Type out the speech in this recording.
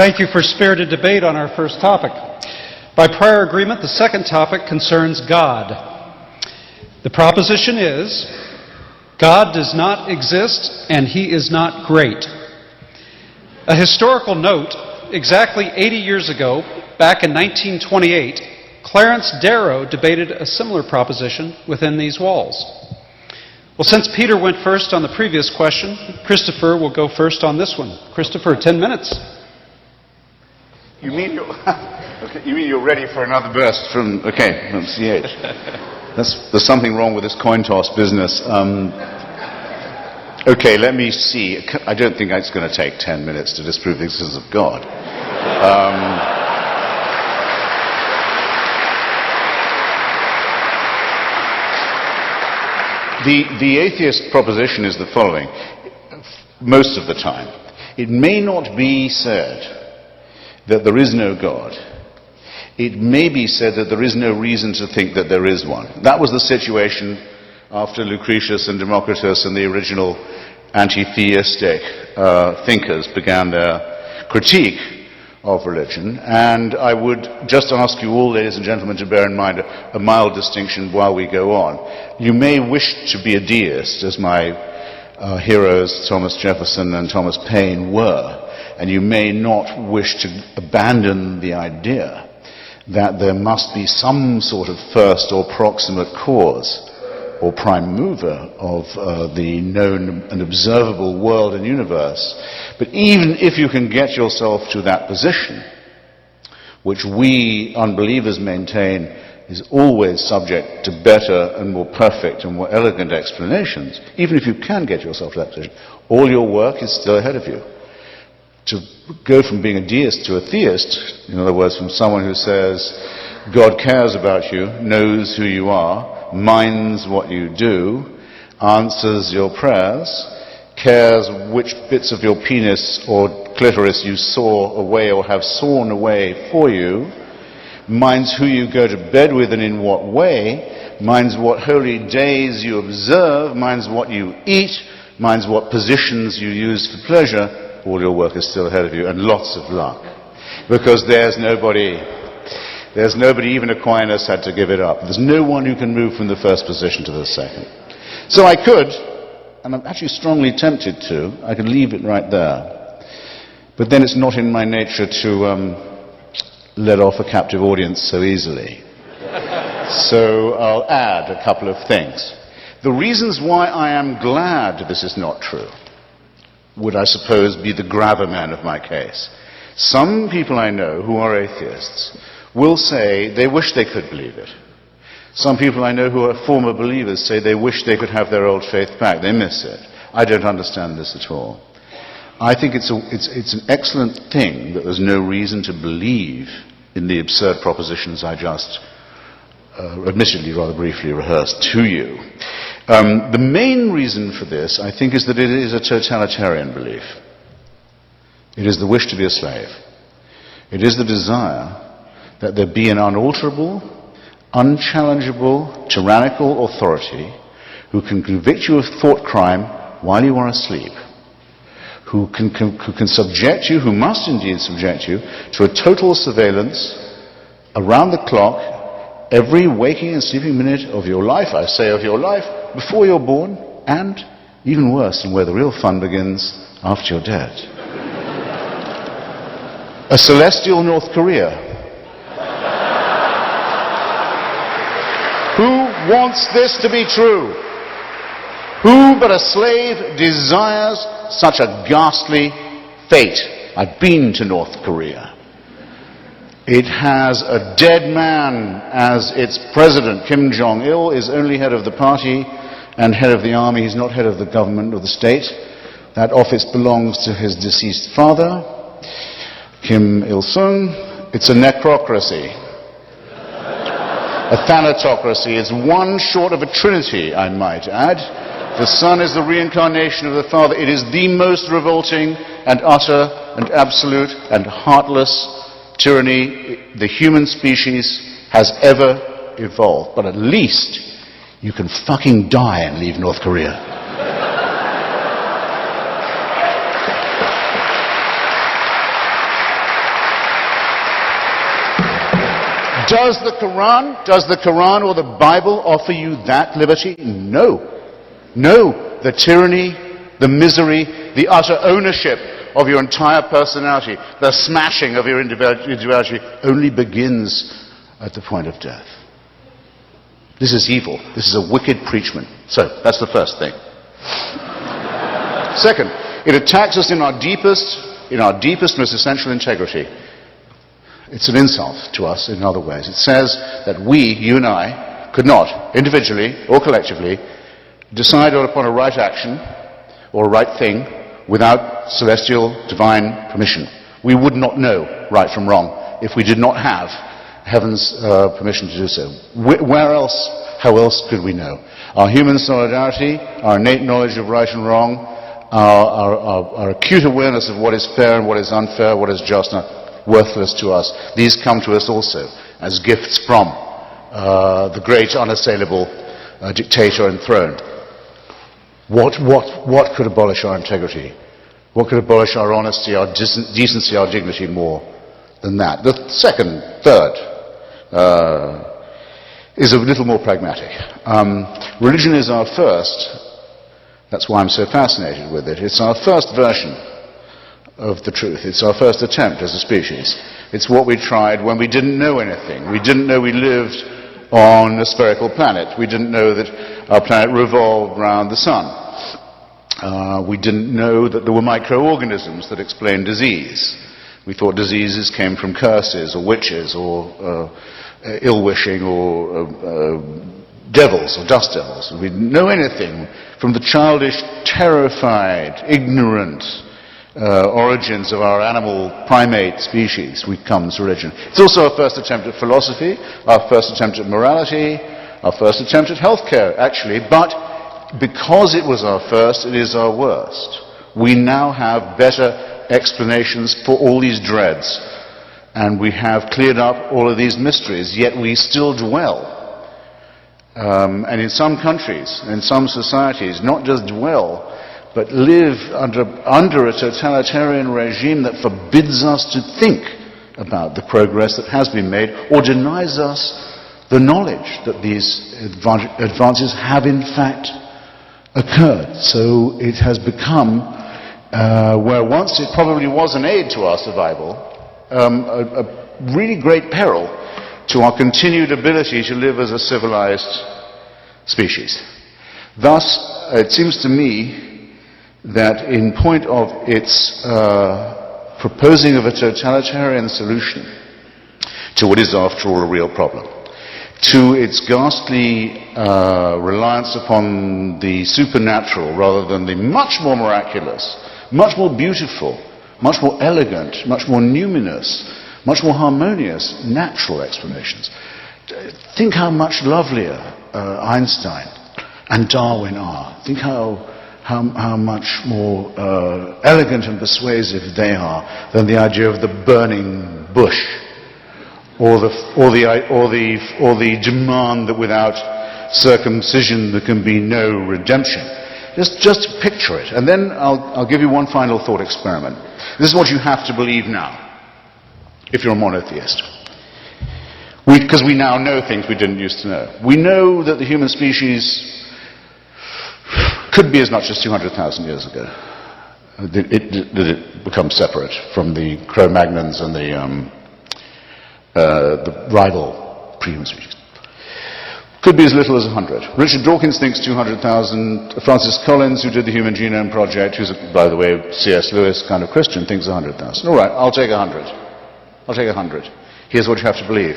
Thank you for spirited debate on our first topic. By prior agreement, the second topic concerns God. The proposition is, God does not exist and He is not great. A historical note, exactly 80 years ago, back in 1928, Clarence Darrow debated a similar proposition within these walls. Well, since Peter went first on the previous question, Christopher will go first on this one. Christopher, 10 minutes. You mean you're ready for another burst from... Okay, from CH. There's something wrong with this coin toss business. Okay, let me see. I don't think it's going to take 10 minutes to disprove the existence of God. The atheist proposition is the following. Most of the time, it may not be said that there is no God. It may be said that there is no reason to think that there is one. That was the situation after Lucretius and Democritus and the original anti-theistic thinkers began their critique of religion. And I would just ask you all, ladies and gentlemen, to bear in mind a mild distinction while we go on. You may wish to be a deist, as my heroes Thomas Jefferson and Thomas Paine were, and you may not wish to abandon the idea that there must be some sort of first or proximate cause or prime mover of the known and observable world and universe. But even if you can get yourself to that position, which we unbelievers maintain is always subject to better and more perfect and more elegant explanations, even if you can get yourself to that position, all your work is still ahead of you. To go from being a deist to a theist, in other words, from someone who says, God cares about you, knows who you are, minds what you do, answers your prayers, cares which bits of your penis or clitoris you saw away or have sawn away for you, minds who you go to bed with and in what way, minds what holy days you observe, minds what you eat, minds what positions you use for pleasure. All your work is still ahead of you, and lots of luck. Because there's nobody, even Aquinas had to give it up. There's no one who can move from the first position to the second. So I could, and I'm actually strongly tempted to, I could leave it right there. But then it's not in my nature to let off a captive audience so easily. So I'll add a couple of things. The reasons why I am glad this is not true would, I suppose, be the gravamen of my case. Some people I know who are atheists will say they wish they could believe it. Some people I know who are former believers say they wish they could have their old faith back. They miss it. I don't understand this at all. I think it's an excellent thing that there's no reason to believe in the absurd propositions I just admittedly rather briefly rehearsed to you. The main reason for this, I think, is that it is a totalitarian belief. It is the wish to be a slave. It is the desire that there be an unalterable, unchallengeable, tyrannical authority who can convict you of thought crime while you are asleep, who can subject you, who must indeed subject you, to a total surveillance around the clock, every waking and sleeping minute of your life, I say of your life, before you're born, and, even worse, and where the real fun begins, after you're dead. A celestial North Korea. Who wants this to be true? Who but a slave desires such a ghastly fate? I've been to North Korea. It has a dead man as its president. Kim Jong-il is only head of the party and head of the army. He's not head of the government or the state. That office belongs to his deceased father, Kim Il-sung. It's a necrocracy. A thanatocracy. It's one short of a trinity, I might add. The son is the reincarnation of the father. It is the most revolting and utter and absolute and heartless tyranny the human species has ever evolved. But at least you can fucking die and leave North Korea. Does the Quran or the Bible offer you that liberty? No. No. The tyranny, the misery, the utter ownership of your entire personality, the smashing of your individuality only begins at the point of death. This is evil. This is a wicked preachment. So, that's the first thing. Second, it attacks us in our deepest, most essential integrity. It's an insult to us in other ways. It says that we, you and I, could not, individually or collectively, decide upon a right action or a right thing without celestial, divine permission. We would not know right from wrong if we did not have heaven's permission to do so. Where else, how else could we know? Our human solidarity, our innate knowledge of right and wrong, our acute awareness of what is fair and what is unfair, what is just and worthless to us, these come to us also as gifts from the great unassailable dictator enthroned. What could abolish our integrity? What could abolish our honesty, our decency, our dignity more than that? The third, is a little more pragmatic. Religion is our first, that's why I'm so fascinated with it, it's our first version of the truth. It's our first attempt as a species. It's what we tried when we didn't know anything. We didn't know we lived on a spherical planet. We didn't know that our planet revolved around the sun. We didn't know that there were microorganisms that explained disease. We thought diseases came from curses or witches or ill-wishing or devils or dust devils. We didn't know anything from the childish, terrified, ignorant origins of our animal primate species. We come to religion. It's also our first attempt at philosophy, our first attempt at morality, our first attempt at healthcare, actually, but because it was our first, it is our worst. We now have better explanations for all these dreads, and we have cleared up all of these mysteries, yet we still dwell. And in some countries, in some societies, not just dwell, but live under a totalitarian regime that forbids us to think about the progress that has been made, or denies us the knowledge that these advances have in fact occurred. So it has become, where once it probably was an aid to our survival, a really great peril to our continued ability to live as a civilized species. Thus, it seems to me that in point of its proposing of a totalitarian solution to what is after all a real problem, to its ghastly reliance upon the supernatural rather than the much more miraculous, much more beautiful, much more elegant, much more numinous, much more harmonious natural explanations. Think how much lovelier Einstein and Darwin are. Think how much more elegant and persuasive they are than the idea of the burning bush, or the demand that without circumcision there can be no redemption. Just picture it, and then I'll give you one final thought experiment. This is what you have to believe now, if you're a monotheist. Because we now know things we didn't used to know. We know that the human species could be as much as 200,000 years ago. It becomes separate from the Cro-Magnons and the rival pre-human species. Could be as little as 100. Richard Dawkins thinks 200,000. Francis Collins, who did the Human Genome Project, who's, by the way, C.S. Lewis kind of Christian, thinks 100,000. All right, I'll take 100. I'll take 100. Here's what you have to believe.